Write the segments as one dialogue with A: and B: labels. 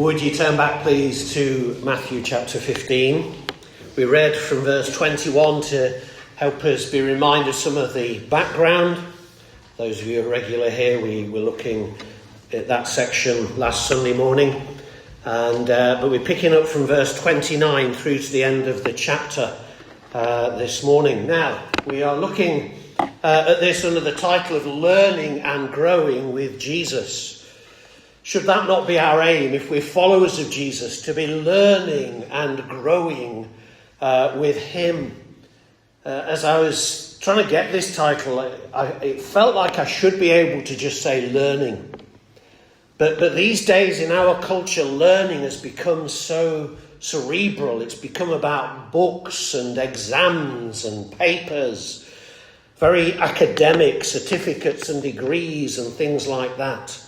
A: Would you turn back, please, to Matthew chapter 15? We read from verse 21 to help us be reminded of some of the background. Those of you who are regular here, we were looking at that section last Sunday morning. But we're picking up from verse 29 through to the end of the chapter this morning. Now, we are looking at this under the title of Learning and Growing with Jesus. Should that not be our aim, if we're followers of Jesus, to be learning and growing with him? As I was trying to get this title, it felt like I should be able to just say learning. But these days in our culture, learning has become so cerebral. It's become about books and exams and papers, very academic certificates and degrees and things like that.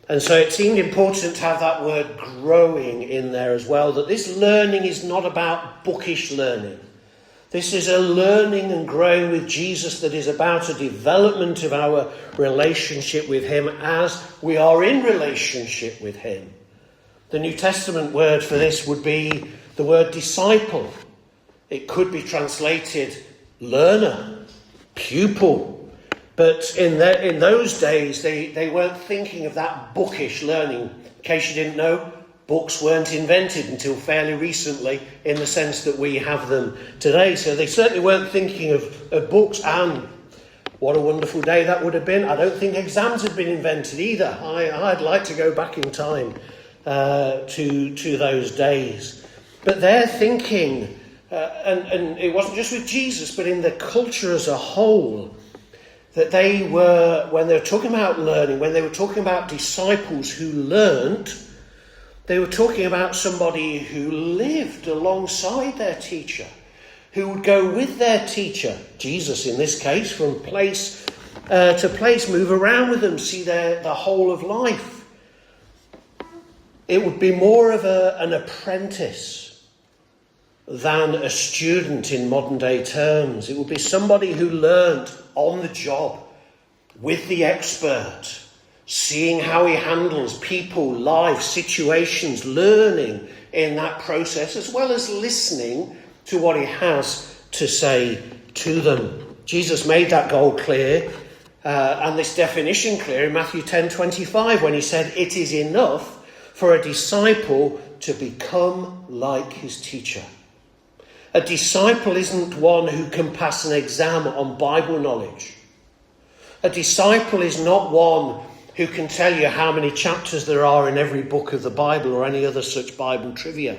A: And so it seemed important to have that word growing in there as well, that this learning is not about bookish learning. This is a learning and growing with Jesus that is about a development of our relationship with him as we are in relationship with him. The New Testament word for this would be the word disciple. It could be translated learner, pupil. But in those days, they weren't thinking of that bookish learning. In case you didn't know, books weren't invented until fairly recently in the sense that we have them today. So they certainly weren't thinking of books, and what a wonderful day that would have been. I don't think exams had been invented either. I'd like to go back in time to those days. But their thinking, and it wasn't just with Jesus, but in the culture as a whole, that they were, when they were talking about learning, when they were talking about disciples who learnt, they were talking about somebody who lived alongside their teacher, who would go with their teacher, Jesus in this case, from place to place, move around with them, see the whole of life. It would be more of an apprentice than a student in modern day terms. It would be somebody who learnt on the job with the expert, seeing how he handles people, life, situations, learning in that process, as well as listening to what he has to say to them. Jesus made that goal clear and this definition clear in Matthew 10:25 when he said, "It is enough for a disciple to become like his teacher." A disciple isn't one who can pass an exam on Bible knowledge. A disciple is not one who can tell you how many chapters there are in every book of the Bible or any other such Bible trivia.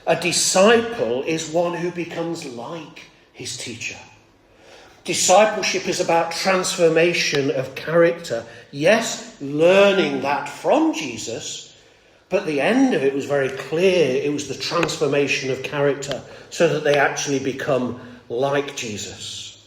A: A disciple is one who becomes like his teacher. Discipleship is about transformation of character. Yes, learning that from Jesus, but the end of it was very clear. It was the transformation of character so that they actually become like Jesus.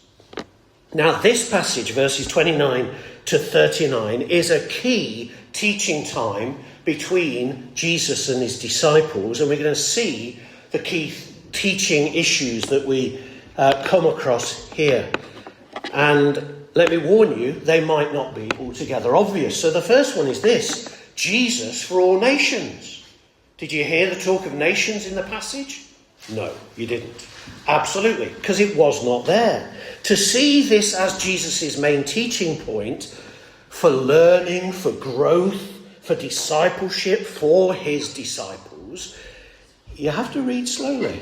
A: Now, this passage, verses 29 to 39, is a key teaching time between Jesus and his disciples. And we're going to see the key teaching issues that we come across here. And let me warn you, they might not be altogether obvious. So the first one is this: Jesus for all nations. Did you hear the talk of nations in the passage? No, you didn't. Absolutely, because it was not there. To see this as Jesus' main teaching point for learning, for growth, for discipleship, for his disciples, you have to read slowly.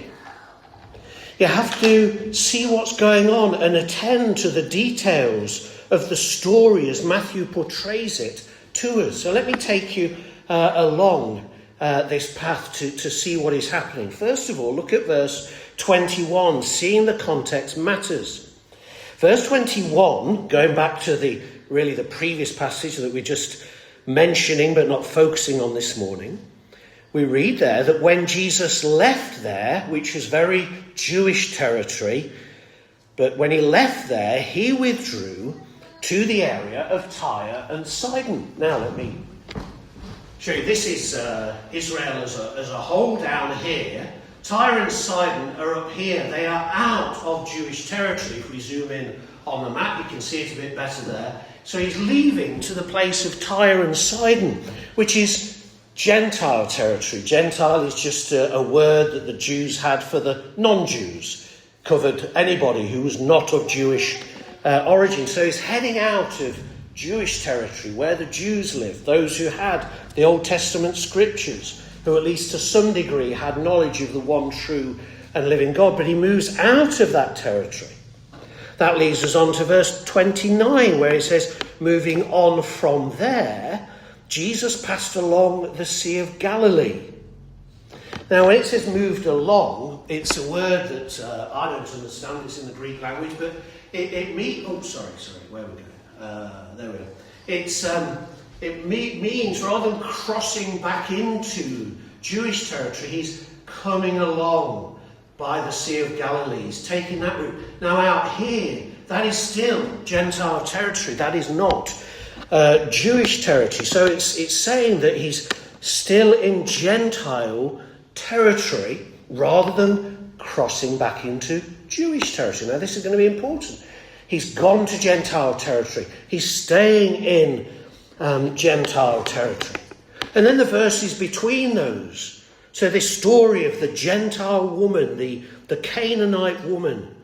A: You have to see what's going on and attend to the details of the story as Matthew portrays it to us. So let me take you along this path to see what is happening. First of all, look at verse 21. Seeing the context matters. Verse 21, going back to the previous passage that we're just mentioning but not focusing on this morning, we read there that when Jesus left there, which was very Jewish territory, but when he left there, he withdrew to the area of Tyre and Sidon. Now let me show you. This is Israel as a whole down here. Tyre and Sidon are up here. They are out of Jewish territory. If we zoom in on the map, you can see it a bit better there. So he's leaving to the place of Tyre and Sidon, which is Gentile territory. Gentile is just a word that the Jews had for the non-Jews. Covered anybody who was not of Jewish origin. So he's heading out of Jewish territory where the Jews lived, those who had the Old Testament scriptures, who at least to some degree had knowledge of the one true and living God. But he moves out of that territory. That leads us on to verse 29, where it says, moving on from there, Jesus passed along the Sea of Galilee. Now, when it says moved along, it's a word that I don't understand. It's in the Greek language, but it means... Oh, sorry, where are we going? There we go. It means, rather than crossing back into Jewish territory, he's coming along by the Sea of Galilee. He's taking that route. Now, out here, that is still Gentile territory. That is not Jewish territory. So it's saying that he's still in Gentile territory rather than crossing back into Jewish territory. Now, this is going to be important. He's gone to Gentile territory. He's staying in Gentile territory. And then the verses between those. So this story of the Gentile woman, the Canaanite woman,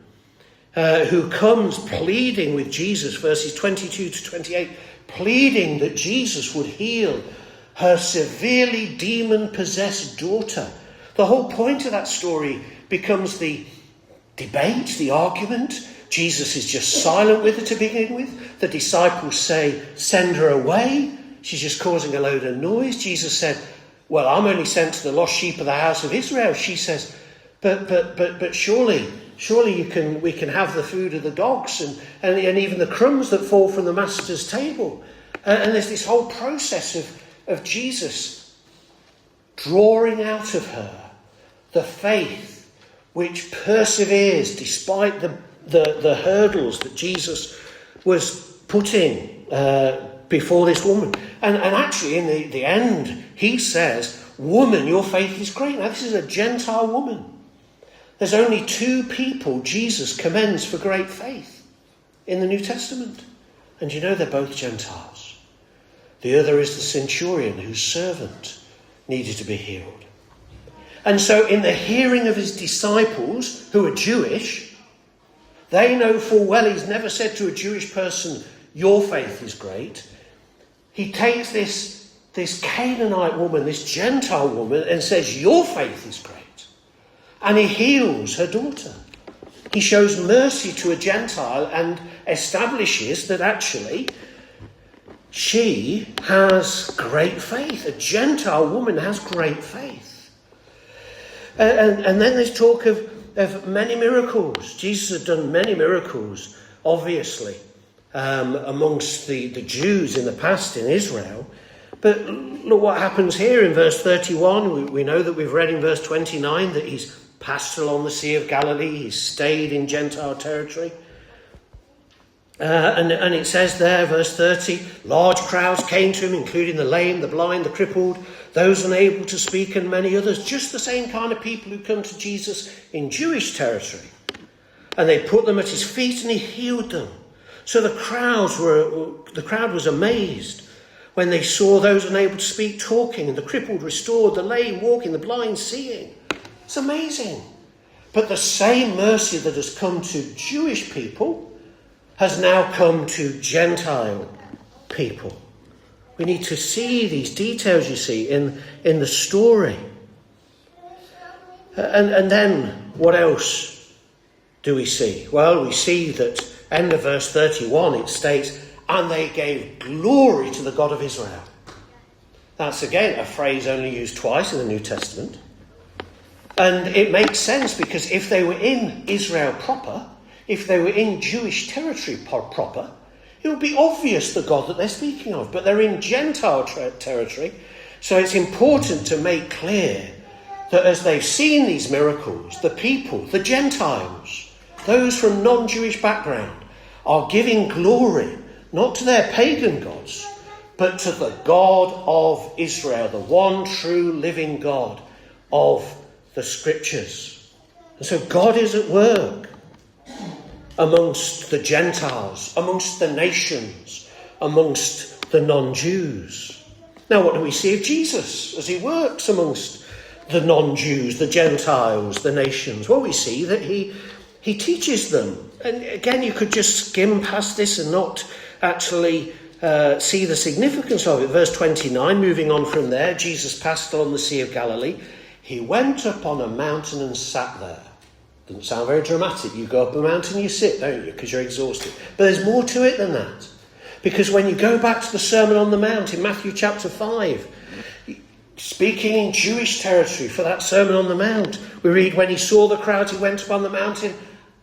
A: who comes pleading with Jesus, verses 22 to 28, pleading that Jesus would heal her severely demon-possessed daughter. The whole point of that story becomes the debate, the argument. Jesus is just silent with her to begin with. The disciples say, send her away. She's just causing a load of noise. Jesus said, well, I'm only sent to the lost sheep of the house of Israel. She says, but surely we can have the food of the dogs and even the crumbs that fall from the master's table. And there's this whole process of Jesus drawing out of her the faith which perseveres despite the hurdles that Jesus was putting before this woman. And actually, in the end, he says, woman, your faith is great. Now, this is a Gentile woman. There's only two people Jesus commends for great faith in the New Testament. And you know they're both Gentiles. The other is the centurion whose servant needed to be healed. And so in the hearing of his disciples, who are Jewish, they know full well he's never said to a Jewish person, your faith is great. He takes this Canaanite woman, this Gentile woman, and says, your faith is great. And he heals her daughter. He shows mercy to a Gentile and establishes that actually she has great faith. A Gentile woman has great faith. And then there's talk of many miracles. Jesus had done many miracles, obviously, amongst the Jews in the past in Israel. But look what happens here in verse 31. We know that we've read in verse 29 that he's passed along the Sea of Galilee. He's stayed in Gentile territory. And it says there, verse 30, large crowds came to him, including the lame, the blind, the crippled, those unable to speak, and many others. Just the same kind of people who come to Jesus in Jewish territory. And they put them at his feet and he healed them. So the crowd was amazed when they saw those unable to speak talking, and the crippled restored, the lame walking, the blind seeing. It's amazing. But the same mercy that has come to Jewish people has now come to Gentile people. We need to see these details, you see, in the story. And then what else do we see? Well, we see that end of verse 31, it states, and they gave glory to the God of Israel. That's again a phrase only used twice in the New Testament. And it makes sense because if they were in Israel proper, if they were in Jewish territory proper, it would be obvious the God that they're speaking of. But they're in Gentile territory, so it's important to make clear that as they've seen these miracles, the people, the Gentiles, those from non-Jewish background, are giving glory, not to their pagan gods, but to the God of Israel, the one true living God of the Scriptures. And so God is at work amongst the Gentiles, amongst the nations, amongst the non-Jews. Now, what do we see of Jesus as he works amongst the non-Jews, the Gentiles, the nations? Well, we see that he teaches them. And again, you could just skim past this and not actually see the significance of it. Verse 29, moving on from there, Jesus passed on the Sea of Galilee. He went up on a mountain and sat there. Doesn't sound very dramatic. You go up a mountain, you sit, don't you? Because you're exhausted. But there's more to it than that. Because when you go back to the Sermon on the Mount in Matthew chapter 5, speaking in Jewish territory for that Sermon on the Mount, we read, when he saw the crowd, he went up on the mountain,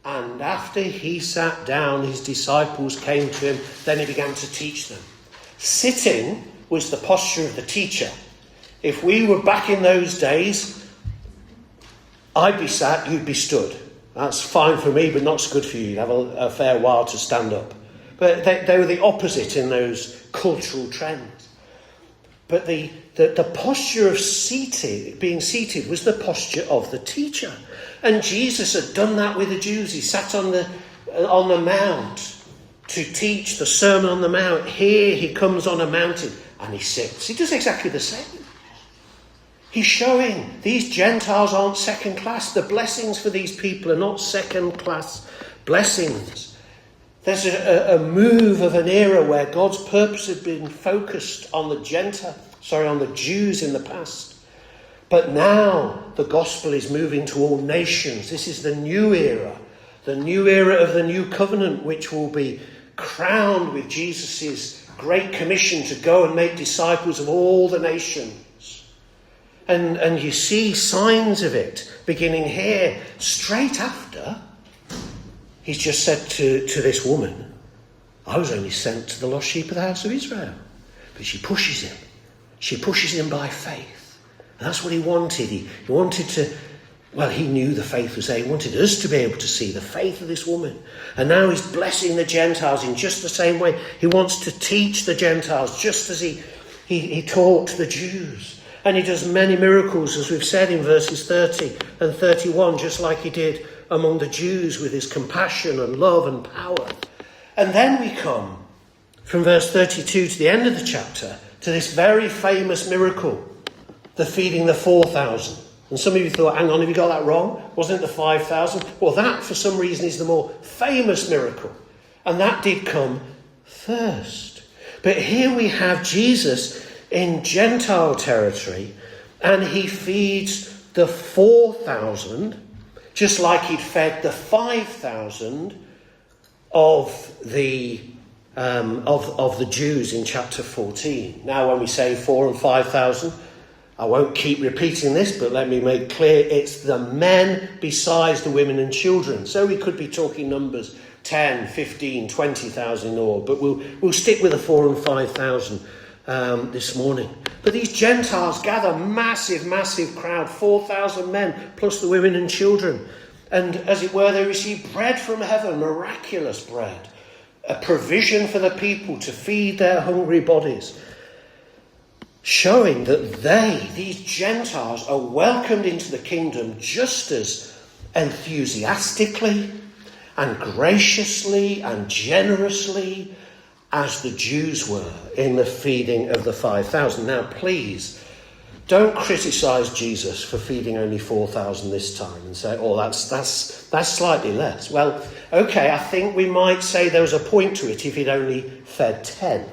A: and after he sat down, his disciples came to him. Then he began to teach them. Sitting was the posture of the teacher. If we were back in those days, I'd be sat, you'd be stood. That's fine for me, but not so good for you. You'd have a fair while to stand up. But they were the opposite in those cultural trends. But the posture of being seated was the posture of the teacher. And Jesus had done that with the Jews. He sat on the mount to teach the Sermon on the Mount. Here he comes on a mountain and he sits. He does exactly the same. He's showing these Gentiles aren't second class. The blessings for these people are not second class blessings. There's a move of an era where God's purpose had been focused on the on the Jews in the past. But now the gospel is moving to all nations. This is the new era of the new covenant, which will be crowned with Jesus' great commission to go and make disciples of all the nations. And you see signs of it beginning here. Straight after, he's just said to this woman, I was only sent to the lost sheep of the house of Israel. But she pushes him. She pushes him by faith. And that's what he wanted. He wanted to, he knew the faith was there. He wanted us to be able to see the faith of this woman. And now he's blessing the Gentiles in just the same way. He wants to teach the Gentiles just as he taught the Jews. And he does many miracles, as we've said in verses 30 and 31, just like he did among the Jews with his compassion and love and power. And then we come from verse 32 to the end of the chapter to this very famous miracle, the feeding the 4,000. And some of you thought, hang on, have you got that wrong? Wasn't it the 5,000? Well, that for some reason is the more famous miracle. And that did come first. But here we have Jesus in Gentile territory, and he feeds the 4,000, just like he'd fed the 5,000 of the Jews in chapter 14. Now, when we say 4 and 5,000, I won't keep repeating this, but let me make clear it's the men besides the women and children. So we could be talking numbers 10, 15, 20,000 in all, but we'll stick with the 4 and 5,000 this morning. But these Gentiles gather massive crowd, 4,000 men plus the women and children. And as it were, they receive bread from heaven, miraculous bread, a provision for the people to feed their hungry bodies, showing that these Gentiles, are welcomed into the kingdom just as enthusiastically and graciously and generously as the Jews were in the feeding of the 5,000. Now, please, don't criticise Jesus for feeding only 4,000 this time and say, that's slightly less. Well, okay, I think we might say there was a point to it if he'd only fed 10.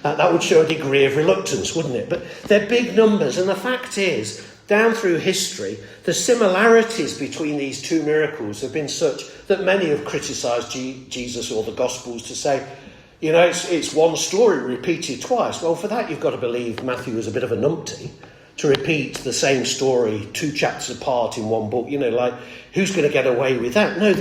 A: That would show a degree of reluctance, wouldn't it? But they're big numbers, and the fact is, down through history, the similarities between these two miracles have been such that many have criticised Jesus or the Gospels to say, it's one story repeated twice. Well, for that, you've got to believe Matthew was a bit of a numpty to repeat the same story 2 chapters apart in one book. Who's going to get away with that? No,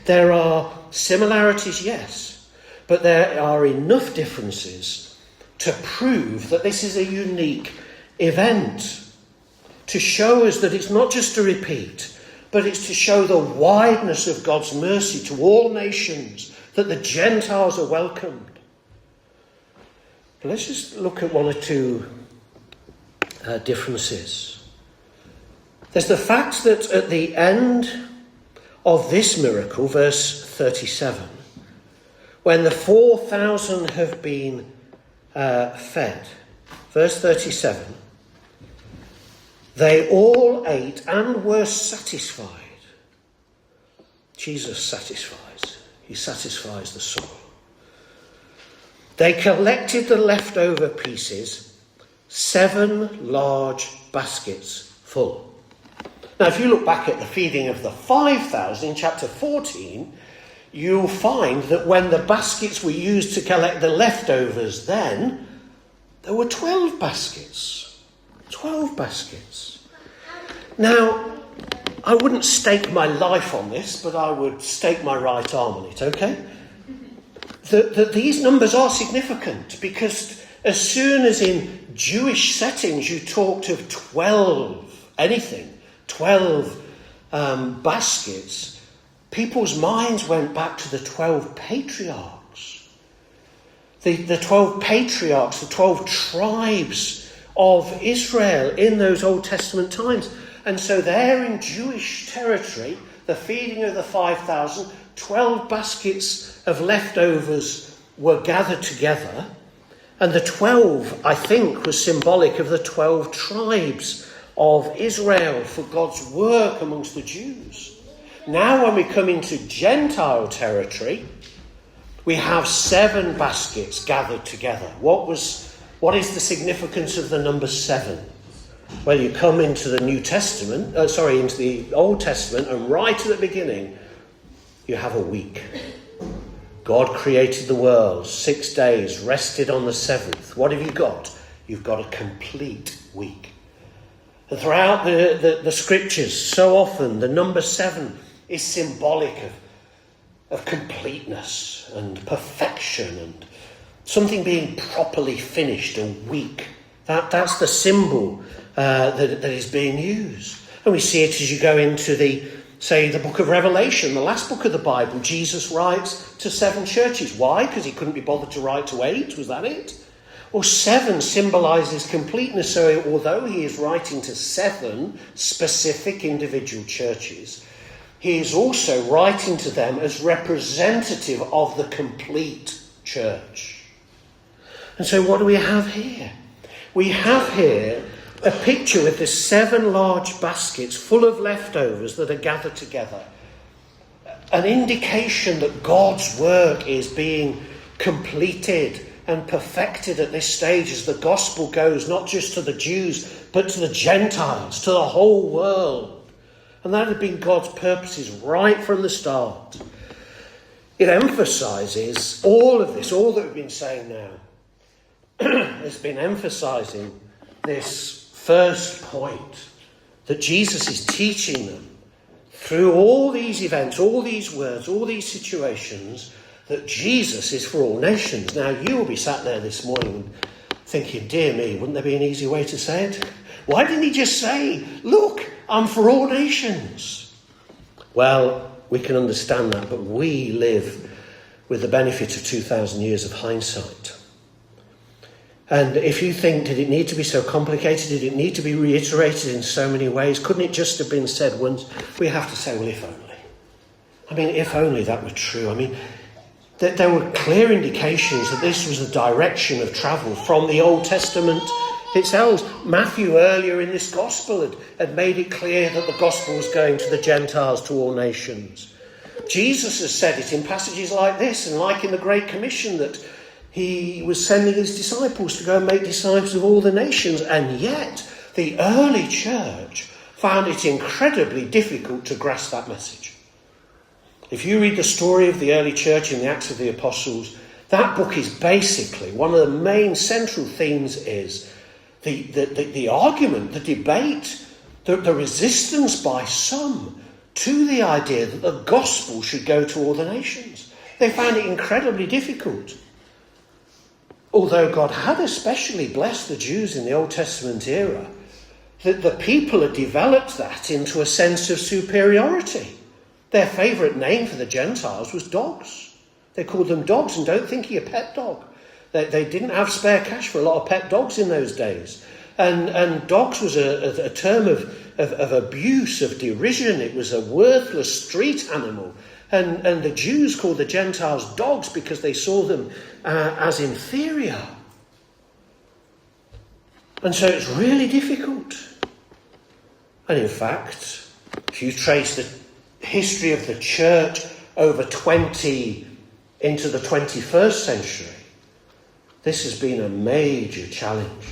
A: there are similarities, yes, but there are enough differences to prove that this is a unique event, to show us that it's not just a repeat, but it's to show the wideness of God's mercy to all nations, that the Gentiles are welcomed. But let's just look at one or two differences. There's the fact that at the end of this miracle, verse 37, when the 4,000 have been fed, Verse 37. They all ate and were satisfied. Jesus satisfies. He satisfies the soul. They collected the leftover pieces, 7 large baskets full. Now, if you look back at the feeding of the 5,000 in chapter 14, you'll find that when the baskets were used to collect the leftovers then, there were 12 baskets. 12 baskets. Now, I wouldn't stake my life on this, but I would stake my right arm on it, okay? That these numbers are significant, because as soon as in Jewish settings you talked of 12 baskets, people's minds went back to the 12 patriarchs. The 12 patriarchs, the 12 tribes of Israel in those Old Testament times. And so there in Jewish territory, the feeding of the 5,000, 12 baskets of leftovers were gathered together. And the 12, I think, was symbolic of the 12 tribes of Israel for God's work amongst the Jews. Now when we come into Gentile territory, we have 7 baskets gathered together. What is the significance of the number 7? Well, you come into the into the Old Testament, and right at the beginning, you have a week. God created the world, 6 days, rested on the 7th. What have you got? You've got a complete week. And throughout the scriptures, so often the number 7 is symbolic of completeness and perfection and something being properly finished, a week. That's the symbol that is being used. And we see it as you go into the book of Revelation, the last book of the Bible. Jesus writes to 7 churches. Why? Because he couldn't be bothered to write to 8. Was that it? Well, 7 symbolises completeness. So although he is writing to 7 specific individual churches, he is also writing to them as representative of the complete church. And so what do we have here? We have here a picture with the 7 large baskets full of leftovers that are gathered together. An indication that God's work is being completed and perfected at this stage as the gospel goes, not just to the Jews, but to the Gentiles, to the whole world. And that had been God's purposes right from the start. It emphasises all of this, all that we've been saying now, has been emphasising this first point, that Jesus is teaching them through all these events, all these words, all these situations, that Jesus is for all nations. Now, you will be sat there this morning thinking, dear me, wouldn't there be an easy way to say it? Why didn't he just say, look, I'm for all nations? Well, we can understand that, but we live with the benefit of 2,000 years of hindsight. And if you think, did it need to be so complicated? Did it need to be reiterated in so many ways? Couldn't it just have been said once? We have to say, well, if only. I mean, if only that were true. I mean, there were clear indications that this was the direction of travel from the Old Testament itself. Matthew earlier in this gospel had made it clear that the gospel was going to the Gentiles, to all nations. Jesus has said it in passages like this, and like in the Great Commission, that he was sending his disciples to go and make disciples of all the nations. And yet the early church found it incredibly difficult to grasp that message. If you read the story of the early church in the Acts of the Apostles, that book is basically, one of the main central themes is the argument, the debate, the resistance by some to the idea that the gospel should go to all the nations. They found it incredibly difficult. Although God had especially blessed the Jews in the Old Testament era, that the people had developed that into a sense of superiority. Their favourite name for the Gentiles was dogs. They called them dogs, and don't think you're a pet dog. They didn't have spare cash for a lot of pet dogs in those days. And dogs was a term of abuse, of derision. It was a worthless street animal. And the Jews called the Gentiles dogs because they saw them as inferior. And so it's really difficult. And in fact, if you trace the history of the church over 20 into the 21st century, this has been a major challenge.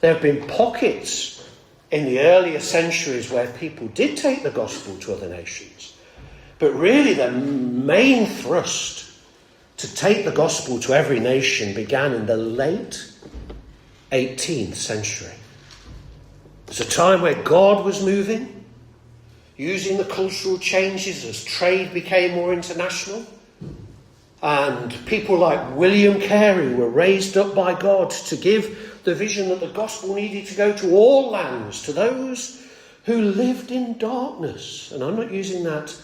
A: There have been pockets in the earlier centuries where people did take the gospel to other nations. But really the main thrust to take the gospel to every nation began in the late 18th century. It was a time where God was moving, using the cultural changes as trade became more international. And people like William Carey were raised up by God to give the vision that the gospel needed to go to all lands, to those who lived in darkness. And I'm not using that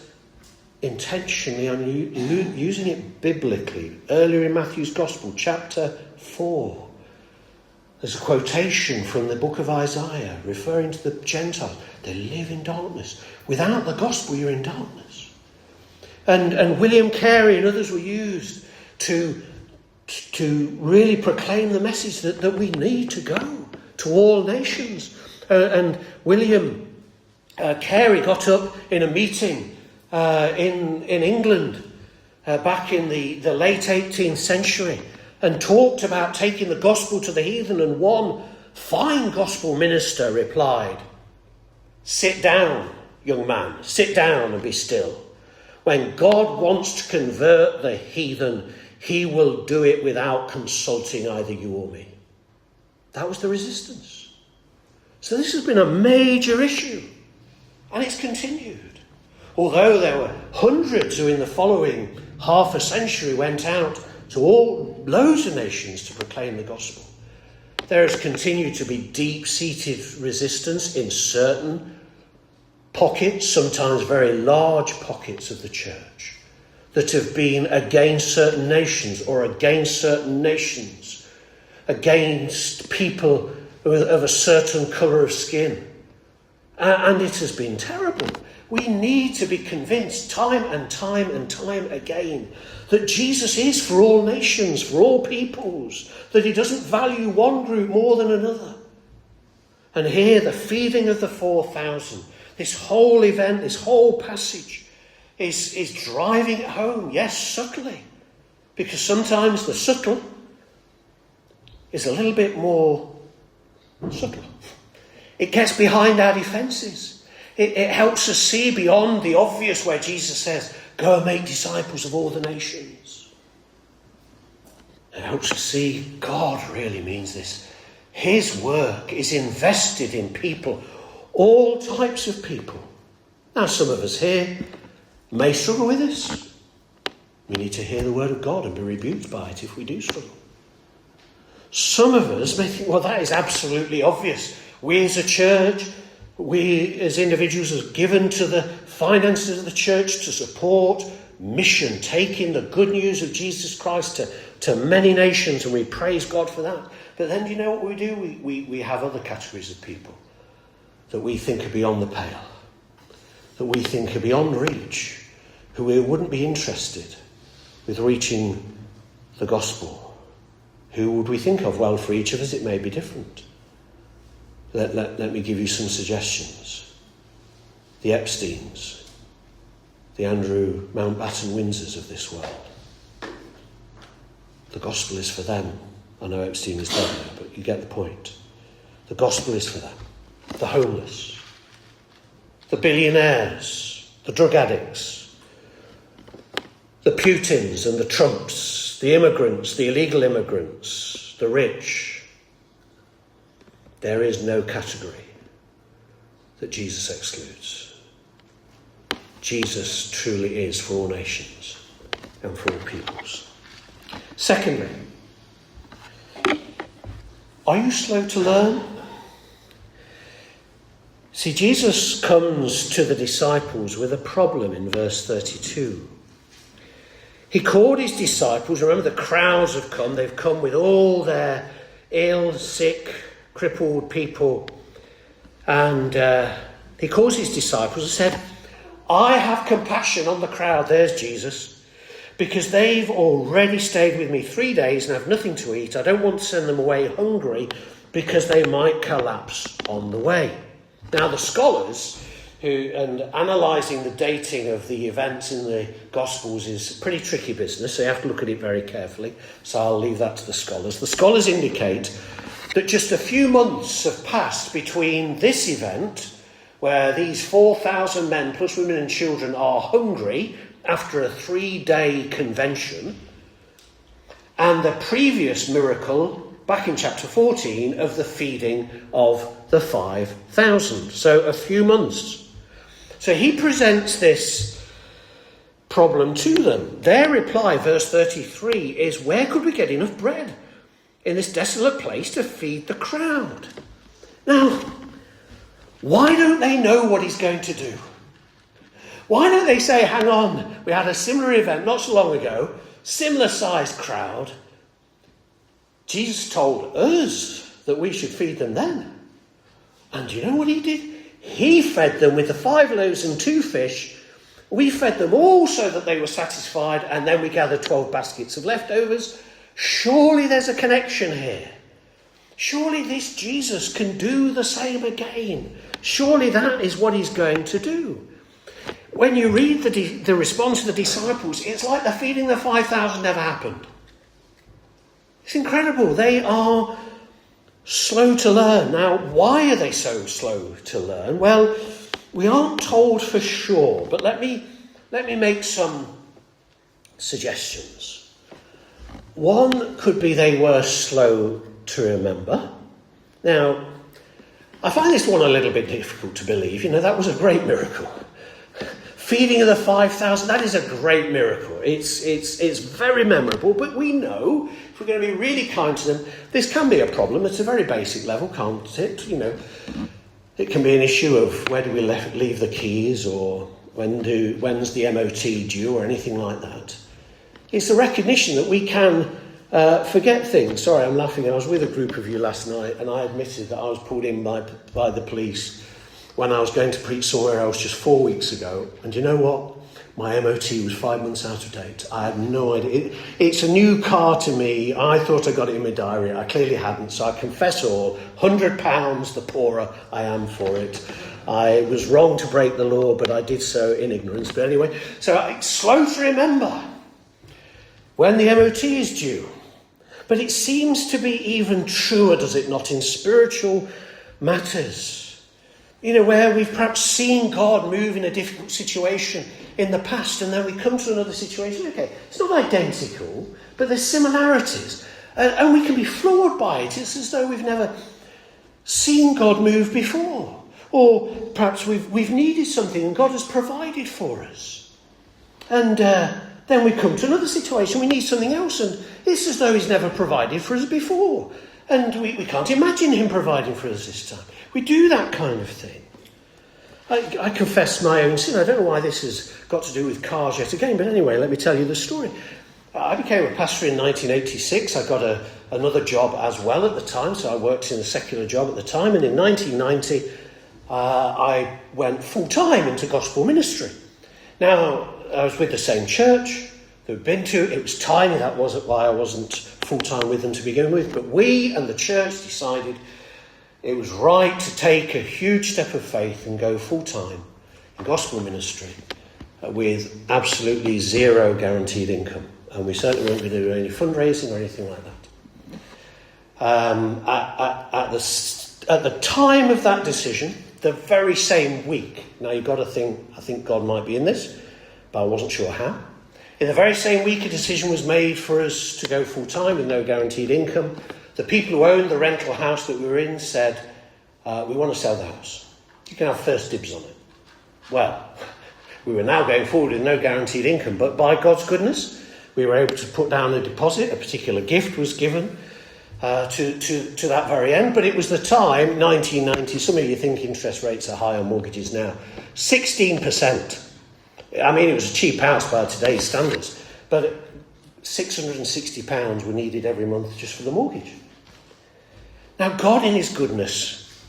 A: intentionally, I'm using it biblically. Earlier in Matthew's Gospel, chapter 4, there's a quotation from the book of Isaiah referring to the Gentiles. They live in darkness. Without the gospel, you're in darkness. And William Carey and others were used to really proclaim the message that we need to go to all nations. And William Carey got up in a meeting in England back in the late 18th century and talked about taking the gospel to the heathen, and one fine gospel minister replied, "Sit down, young man, sit down and be still. When God wants to convert the heathen, he will do it without consulting either you or me." That was the resistance. So this has been a major issue, and it's continued. Although there were hundreds who in the following half a century went out to loads of nations to proclaim the gospel, there has continued to be deep-seated resistance in certain pockets, sometimes very large pockets of the church, that have been against certain nations or against certain nations, against people of a certain colour of skin. And it has been terrible. We need to be convinced time and time and time again that Jesus is for all nations, for all peoples, that he doesn't value one group more than another. And here, the feeding of the 4,000, this whole event, this whole passage is driving it home, yes, subtly, because sometimes the subtle is a little bit more subtle. It gets behind our defences. It helps us see beyond the obvious where Jesus says, "Go and make disciples of all the nations." It helps us see God really means this. His work is invested in people, all types of people. Now, some of us here may struggle with this. We need to hear the word of God and be rebuked by it if we do struggle. Some of us may think, well, that is absolutely obvious. We as a church, we as individuals are given to the finances of the church to support mission, taking the good news of Jesus Christ to many nations, and we praise God for that. But then do you know what we do? We have other categories of people that we think are beyond the pale, that we think are beyond reach, who we wouldn't be interested with reaching the gospel. Who would we think of? Well, for each of us it may be different. Let me give you some suggestions. The Epsteins, the Andrew Mountbatten Windsors of this world. The gospel is for them. I know Epstein is dead now, but you get the point. The gospel is for them. The homeless, the billionaires, the drug addicts, the Putins and the Trumps, the immigrants, the illegal immigrants, the rich. There is no category that Jesus excludes. Jesus truly is for all nations and for all peoples. Secondly, are you slow to learn? See, Jesus comes to the disciples with a problem in verse 32. He called his disciples. Remember, the crowds have come. They've come with all their ill, sick, crippled people. And he calls his disciples and said, "I have compassion on the crowd." There's Jesus. "Because they've already stayed with me 3 days and have nothing to eat. I don't want to send them away hungry, because they might collapse on the way. Now, the scholars and analysing the dating of the events in the Gospels is a pretty tricky business, so you have to look at it very carefully, so I'll leave that to the scholars. The scholars indicate that just a few months have passed between this event, where these 4,000 men plus women and children are hungry after a 3-day convention, and the previous miracle back in chapter 14 of the feeding of the 5,000. So a few months. So he presents this problem to them. Their reply, verse 33, is, where could we get enough bread in this desolate place to feed the crowd? Now, why don't they know what he's going to do? Why don't they say, hang on, we had a similar event not so long ago, similar sized crowd. Jesus told us that we should feed them then. And do you know what he did? He fed them with the 5 loaves and 2 fish. We fed them all so that they were satisfied, and then we gathered 12 baskets of leftovers. Surely there's a connection here. Surely this Jesus can do the same again. Surely that is what he's going to do. When you read the response of the disciples, it's like the feeding the 5,000 never happened. It's incredible. They are slow to learn. Now, why are they so slow to learn? Well, we aren't told for sure, but let me make some suggestions. One could be they were slow to remember. Now, I find this one a little bit difficult to believe. That was a great miracle. Feeding of the 5,000, that is a great miracle. It's very memorable, but we know, if we're going to be really kind to them, this can be a problem at a very basic level, can't it? It can be an issue of where do we leave the keys, or when's the MOT due, or anything like that. It's the recognition that we can forget things. Sorry, I'm laughing. I was with a group of you last night, and I admitted that I was pulled in by the police when I was going to preach somewhere else just 4 weeks ago. And you know what? My MOT was 5 months out of date. I had no idea. It's a new car to me. I thought I got it in my diary. I clearly hadn't. So I confess all. £100, the poorer I am for it. I was wrong to break the law, but I did so in ignorance. But anyway, so it's slow to remember when the MOT is due. But it seems to be even truer, does it not, in spiritual matters? Where we've perhaps seen God move in a difficult situation in the past, and then we come to another situation. Okay, it's not identical, but there's similarities. And we can be floored by it. It's as though we've never seen God move before. Or perhaps we've needed something and God has provided for us. And then we come to another situation, we need something else, and it's as though he's never provided for us before. And we can't imagine him providing for us this time. We do that kind of thing. I confess my own sin. I don't know why this has got to do with cars yet again, but anyway, let me tell you the story. I became a pastor in 1986. I got another job as well at the time, so I worked in a secular job at the time, and in 1990 I went full-time into gospel ministry. Now, I was with the same church that we'd been to. It was tiny, that wasn't why I wasn't full-time with them to begin with, but we and the church decided it was right to take a huge step of faith and go full-time in gospel ministry with absolutely zero guaranteed income. And we certainly weren't going to do any fundraising or anything like that. At the time of that decision, the very same week, now you've got to think, I think God might be in this, but I wasn't sure how. In the very same week, a decision was made for us to go full-time with no guaranteed income. The people who owned the rental house that we were in said, we want to sell the house. You can have first dibs on it. Well, we were now going forward with no guaranteed income, but by God's goodness, we were able to put down a deposit. A particular gift was given to that very end. But it was the time, 1990, some of you think interest rates are high on mortgages now, 16%. I mean, it was a cheap house by today's standards, but £660 were needed every month just for the mortgage. Now, God in his goodness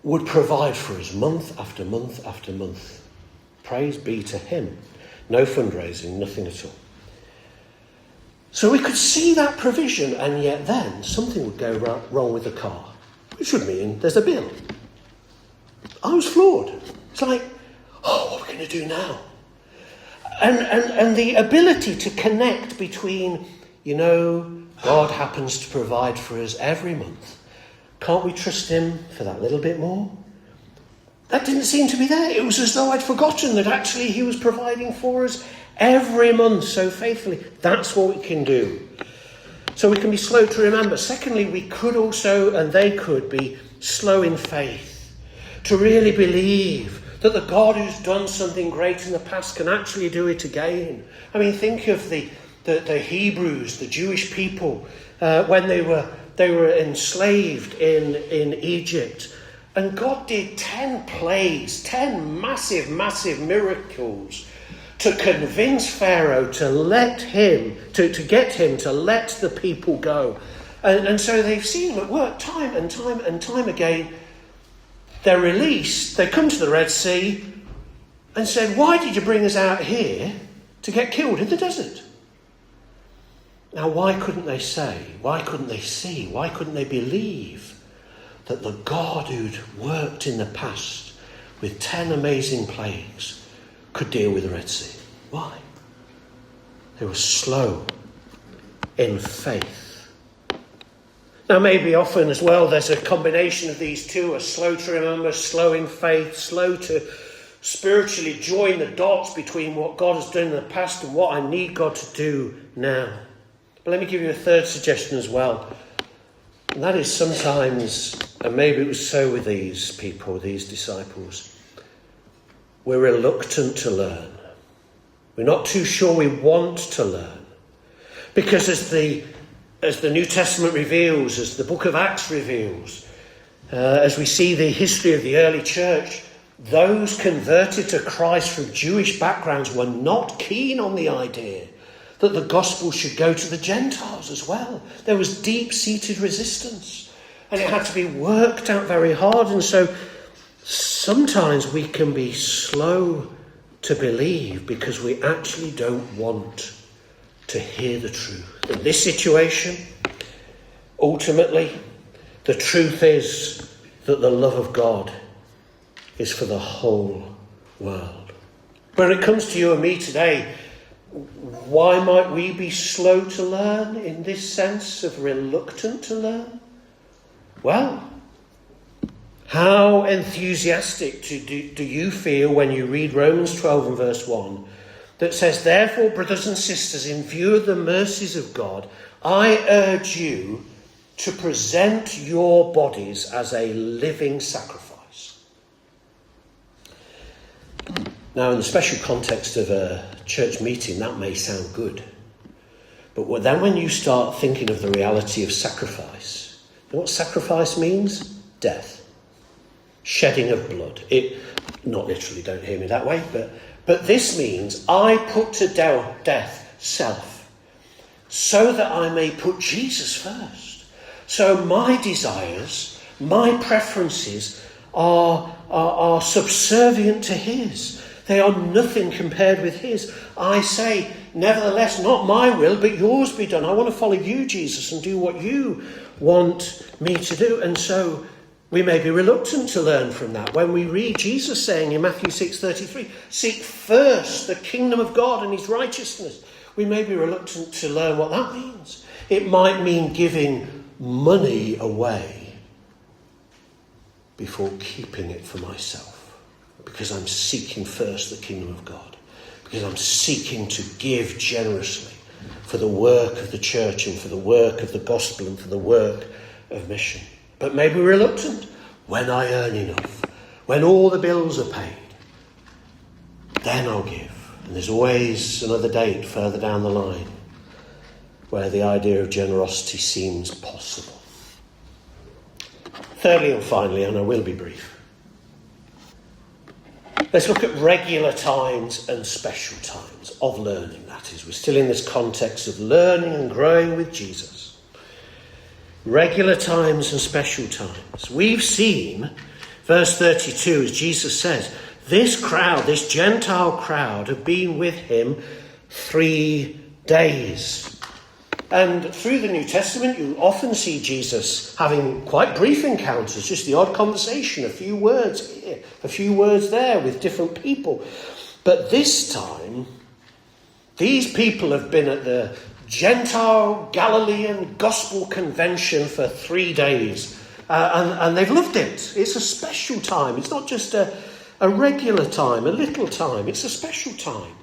A: would provide for us month after month after month. Praise be to him. No fundraising, nothing at all. So we could see that provision, and yet then something would go wrong with the car, which would mean there's a bill. I was floored. It's like, oh, what are we going to do now? And the ability to connect between, God happens to provide for us every month. Can't we trust him for that little bit more? That didn't seem to be there. It was as though I'd forgotten that actually he was providing for us every month so faithfully. That's what we can do. So we can be slow to remember. Secondly, we could also, and they could be slow in faith, to really believe that the God who's done something great in the past can actually do it again. I mean, think of the Hebrews, the Jewish people, when they were enslaved in Egypt. And God did 10 plagues, 10 massive, massive miracles to convince Pharaoh to let him, to get him to let the people go. And so they've seen him at work time and time and time again. They're released, they come to the Red Sea and said, why did you bring us out here to get killed in the desert? Now, why couldn't they say, why couldn't they see, why couldn't they believe that the God who'd worked in the past with 10 amazing plagues could deal with the Red Sea? Why? They were slow in faith. Now, maybe often as well, there's a combination of these two, are slow to remember, slow in faith, slow to spiritually join the dots between what God has done in the past and what I need God to do now. But let me give you a third suggestion as well. And that is sometimes, and maybe it was so with these people, these disciples, we're reluctant to learn. We're not too sure we want to learn. Because as the New Testament reveals, as the book of Acts reveals, as we see the history of the early church, those converted to Christ from Jewish backgrounds were not keen on the idea that the gospel should go to the Gentiles as well. There was deep-seated resistance, and it had to be worked out very hard. And so sometimes we can be slow to believe because we actually don't want to hear the truth. In this situation, ultimately, the truth is that the love of God is for the whole world. When it comes to you and me today, why might we be slow to learn in this sense of reluctant to learn? Well, how enthusiastic do you feel when you read Romans 12 and verse 1 that says, therefore, brothers and sisters, in view of the mercies of God, I urge you to present your bodies as a living sacrifice. Now, in the special context of a church meeting, that may sound good. But then when you start thinking of the reality of sacrifice, you know what sacrifice means? Death. Shedding of blood. Not literally, don't hear me that way, but this means I put to death self so that I may put Jesus first. So my desires, my preferences are subservient to his. They are nothing compared with his. I say, nevertheless, not my will, but yours be done. I want to follow you, Jesus, and do what you want me to do. And so we may be reluctant to learn from that. When we read Jesus saying in Matthew 6:33, seek first the kingdom of God and his righteousness, we may be reluctant to learn what that means. It might mean giving money away before keeping it for myself. Because I'm seeking first the kingdom of God. Because I'm seeking to give generously for the work of the church and for the work of the gospel and for the work of mission. But maybe reluctant when I earn enough. When all the bills are paid. Then I'll give. And there's always another date further down the line where the idea of generosity seems possible. Thirdly and finally, and I will be brief, let's look at regular times and special times of learning, that is. We're still in this context of learning and growing with Jesus. Regular times and special times. We've seen, verse 32, as Jesus says, this crowd, this Gentile crowd, have been with him 3 days. And through the New Testament, you often see Jesus having quite brief encounters, just the odd conversation, a few words here, a few words there with different people. But this time, these people have been at the Gentile Galilean Gospel Convention for 3 days. And they've loved it. It's a special time. It's not just a regular time, a little time. It's a special time.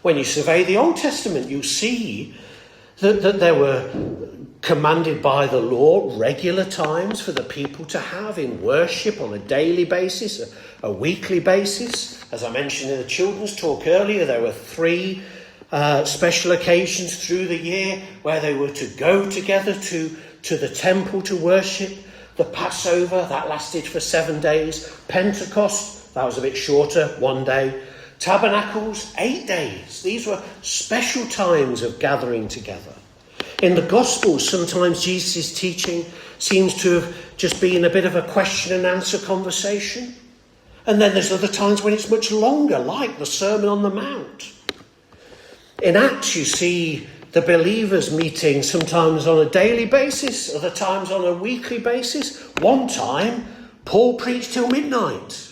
A: When you survey the Old Testament, you see that there were commanded by the law regular times for the people to have in worship on a daily basis, a weekly basis. As I mentioned in the children's talk earlier, there were 3 special occasions through the year where they were to go together to the temple to worship. The Passover, that lasted for 7 days. Pentecost, that was a bit shorter, 1 day. Tabernacles, 8 days. These were special times of gathering together. In the Gospels, sometimes Jesus' teaching seems to have just been a bit of a question and answer conversation. And then there's other times when it's much longer, like the Sermon on the Mount. In Acts, you see the believers meeting sometimes on a daily basis, other times on a weekly basis. One time, Paul preached till midnight.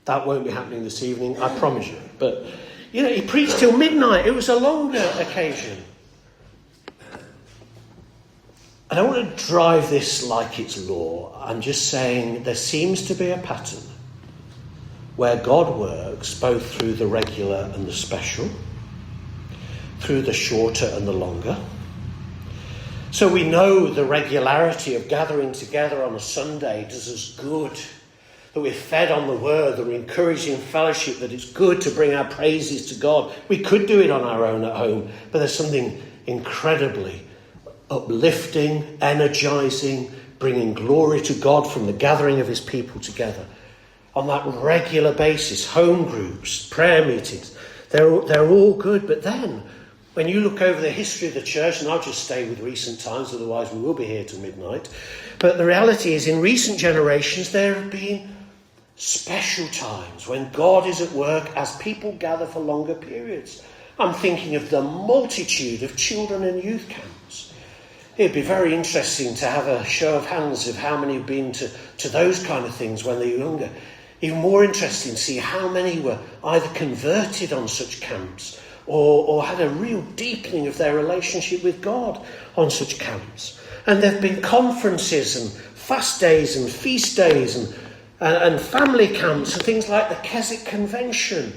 A: That won't be happening this evening, I promise you. But, he preached till midnight. It was a longer occasion. I don't want to drive this like it's law. I'm just saying there seems to be a pattern where God works both through the regular and the special, through the shorter and the longer. So we know the regularity of gathering together on a Sunday does us good, that we're fed on the word, that we're encouraged in fellowship, that it's good to bring our praises to God. We could do it on our own at home, but there's something incredibly uplifting, energizing, bringing glory to God from the gathering of his people together. On that regular basis, home groups, prayer meetings, they're all good. But then, when you look over the history of the church, and I'll just stay with recent times, otherwise we will be here till midnight. But the reality is, in recent generations, there have been special times when God is at work as people gather for longer periods. I'm thinking of the multitude of children and youth camps. It'd be very interesting to have a show of hands of how many have been to those kind of things when they were younger. Even more interesting to see how many were either converted on such camps or had a real deepening of their relationship with God on such camps. And there have been conferences and fast days and feast days and family camps and things like the Keswick Convention.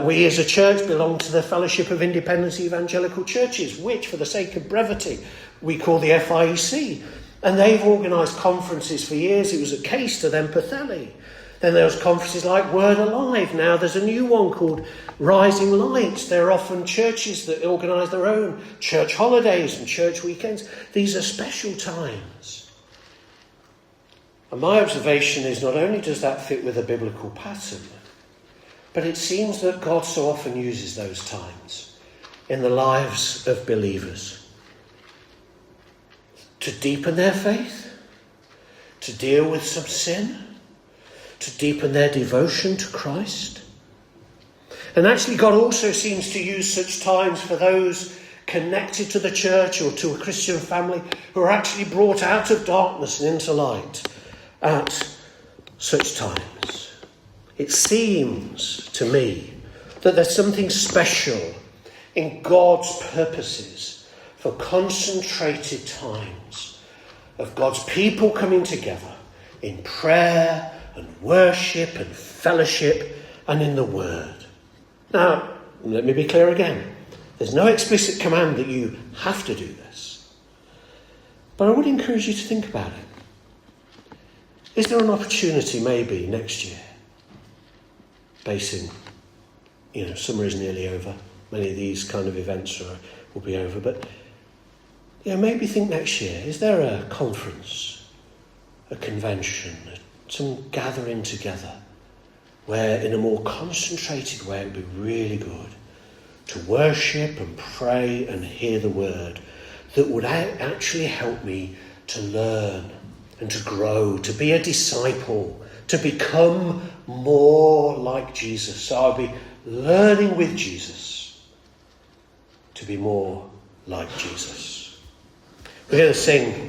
A: We as a church belong to the Fellowship of Independent Evangelical Churches, which, for the sake of brevity, we call the FIEC. And they've organised conferences for years. It was at Caister, then Pwllheli. Then there was conferences like Word Alive. Now there's a new one called Rising Lights. There are often churches that organise their own church holidays and church weekends. These are special times. And my observation is not only does that fit with a biblical pattern, but it seems that God so often uses those times in the lives of believers to deepen their faith, to deal with some sin, to deepen their devotion to Christ. And actually God also seems to use such times for those connected to the church or to a Christian family who are actually brought out of darkness and into light at such times. It seems to me that there's something special in God's purposes for concentrated times of God's people coming together in prayer and worship and fellowship and in the Word. Now, let me be clear again. There's no explicit command that you have to do this. But I would encourage you to think about it. Is there an opportunity maybe next year? Basing, summer is nearly over. Many of these kind of events will be over. But, maybe think next year. Is there a conference, a convention, some gathering together where in a more concentrated way it would be really good to worship and pray and hear the word that would actually help me to learn and to grow, to be a disciple, to become more like Jesus. So I'll be learning with Jesus to be more like Jesus. We're going to sing